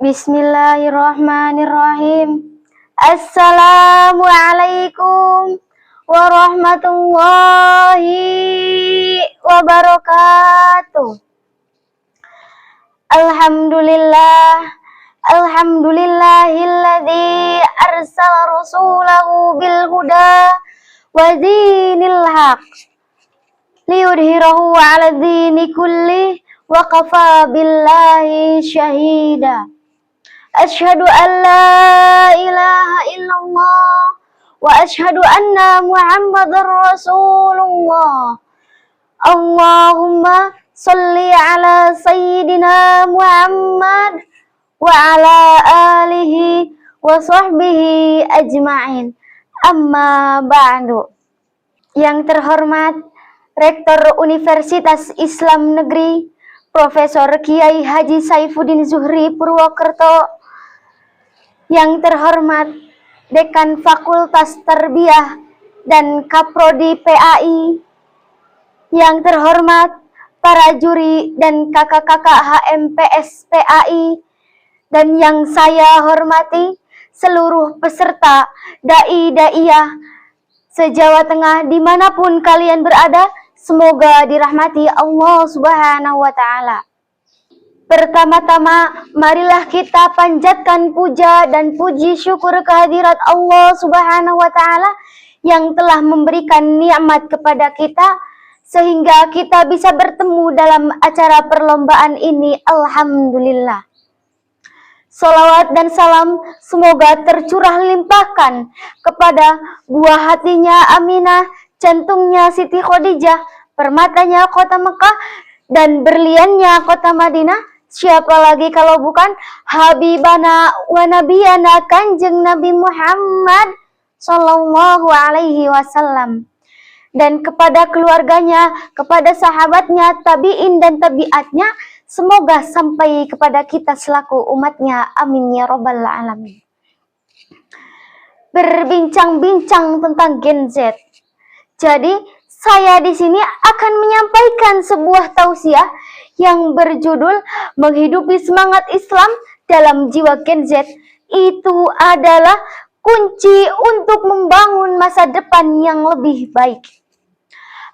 Bismillahirrahmanirrahim. Assalamualaikum warahmatullahi wabarakatuh. Alhamdulillahilladzi arsala rasulahu bil huda wa dinil haq liyudhhirahu 'ala dini kulli wa kafa billahi syahida. Asyhadu an la ilaha illallah wa asyhadu anna Muhammadar Rasulullah. Allahumma sholli ala sayyidina Muhammad wa ala alihi wa sahbihi ajma'in. Amma ba'du. Yang terhormat Rektor Universitas Islam Negeri Profesor Kiai Haji Saifuddin Zuhri Purwokerto, yang terhormat Dekan Fakultas Tarbiyah dan Kaprodi PAI, yang terhormat para juri dan kakak-kakak HMPS PAI, dan yang saya hormati seluruh peserta dai-daiyah se-Jawa Tengah dimanapun kalian berada, semoga dirahmati Allah Subhanahu wa Ta'ala. Pertama-tama, marilah kita panjatkan puja dan puji syukur kehadirat Allah Subhanahu wa Ta'ala yang telah memberikan nikmat kepada kita sehingga kita bisa bertemu dalam acara perlombaan ini. Alhamdulillah. Salawat dan salam semoga tercurah limpahkan kepada buah hatinya Aminah, jantungnya Siti Khadijah, permatanya kota Mekah, dan berliannya kota Madinah. Siapa lagi kalau bukan Habibana wa Nabiyana Kanjeng Nabi Muhammad Sallallahu Alaihi Wasallam, dan kepada keluarganya, kepada sahabatnya, tabi'in dan tabi'atnya, semoga sampai kepada kita selaku umatnya. Amin ya Rabbal Alamin. Berbincang-bincang tentang Gen Z. Jadi saya di sini akan menyampaikan sebuah tausiah yang berjudul Menghidupi Semangat Islam dalam Jiwa Gen Z. Itu adalah kunci untuk membangun masa depan yang lebih baik.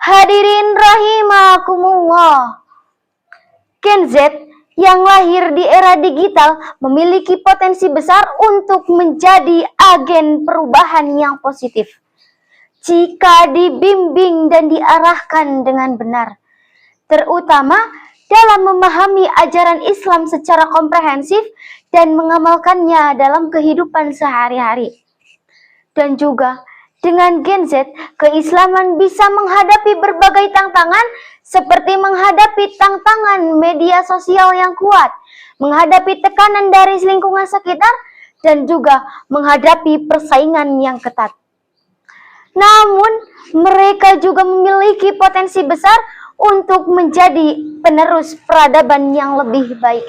Hadirin rahimakumullah. Gen Z yang lahir di era digital memiliki potensi besar untuk menjadi agen perubahan yang positif jika dibimbing dan diarahkan dengan benar, terutama dalam memahami ajaran Islam secara komprehensif dan mengamalkannya dalam kehidupan sehari-hari. Dan juga dengan Gen Z, keislaman bisa menghadapi berbagai tantangan seperti menghadapi tantangan media sosial yang kuat, menghadapi tekanan dari lingkungan sekitar, dan juga menghadapi persaingan yang ketat. Namun, mereka juga memiliki potensi besar untuk menjadi penerus peradaban yang lebih baik.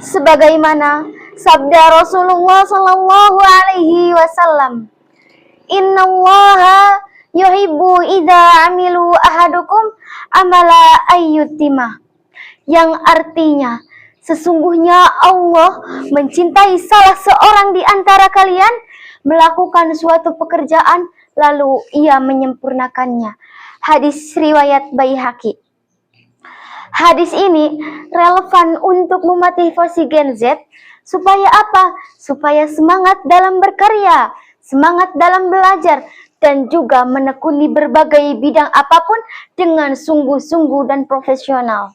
Sebagaimana sabda Rasulullah Sallallahu Alaihi Wasallam, Innallaha yuhibbu idza amilu ahadukum amala ayyutimah, yang artinya sesungguhnya Allah mencintai salah seorang di antara kalian melakukan suatu pekerjaan lalu ia menyempurnakannya. Hadis riwayat Baihaqi. Hadis ini relevan untuk memotivasi Gen Z supaya apa? Supaya semangat dalam berkarya, semangat dalam belajar, dan juga menekuni berbagai bidang apapun dengan sungguh-sungguh dan profesional.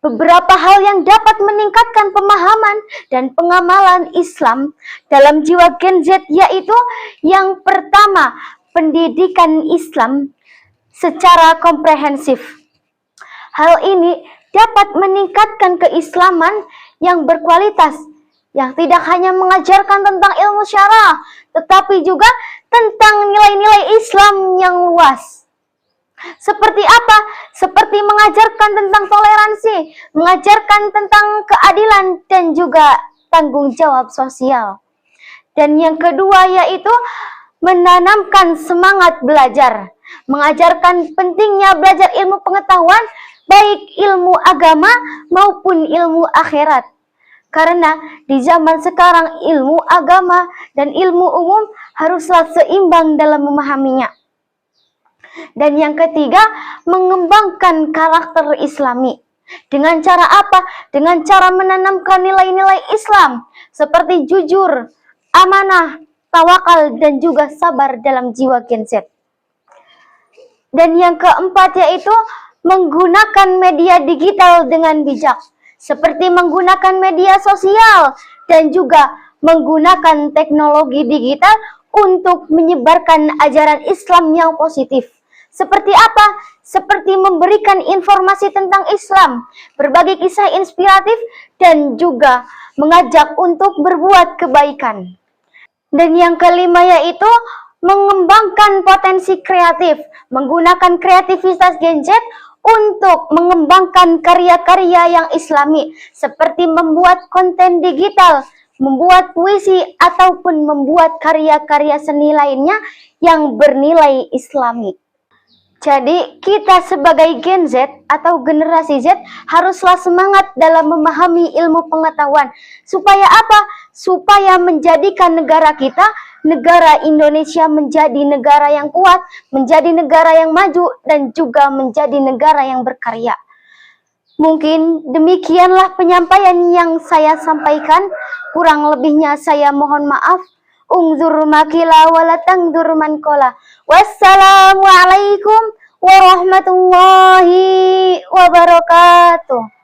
Beberapa hal yang dapat meningkatkan pemahaman dan pengamalan Islam dalam jiwa Gen Z yaitu yang pertama, pendidikan Islam secara komprehensif. Hal ini dapat meningkatkan keislaman yang berkualitas, yang tidak hanya mengajarkan tentang ilmu syarah, tetapi juga tentang nilai-nilai Islam yang luas. Seperti apa? Seperti mengajarkan tentang toleransi, mengajarkan tentang keadilan, dan juga tanggung jawab sosial. Dan yang kedua yaitu menanamkan semangat belajar, mengajarkan pentingnya belajar ilmu pengetahuan, baik ilmu agama maupun ilmu akhirat. Karena di zaman sekarang ilmu agama dan ilmu umum haruslah seimbang dalam memahaminya. Dan yang ketiga, mengembangkan karakter Islami. Dengan cara apa? Dengan cara menanamkan nilai-nilai Islam seperti jujur, amanah, tawakal, dan juga sabar dalam jiwa Gen Z. Dan yang keempat yaitu menggunakan media digital dengan bijak, seperti menggunakan media sosial dan juga menggunakan teknologi digital untuk menyebarkan ajaran Islam yang positif. Seperti apa? Seperti memberikan informasi tentang Islam, berbagi kisah inspiratif, dan juga mengajak untuk berbuat kebaikan. Dan yang kelima yaitu mengembangkan potensi kreatif, menggunakan kreativitas Gen Z untuk mengembangkan karya-karya yang Islami, seperti membuat konten digital, membuat puisi, ataupun membuat karya-karya seni lainnya yang bernilai Islami. Jadi kita sebagai Gen Z atau generasi Z haruslah semangat dalam memahami ilmu pengetahuan. Supaya apa? Supaya menjadikan negara kita, negara Indonesia menjadi negara yang kuat, menjadi negara yang maju, dan juga menjadi negara yang berkarya. Mungkin demikianlah penyampaian yang saya sampaikan. Kurang lebihnya saya mohon maaf. Ungzur makila walatangdur mankola. Wassalamualaikum warahmatullahi wabarakatuh.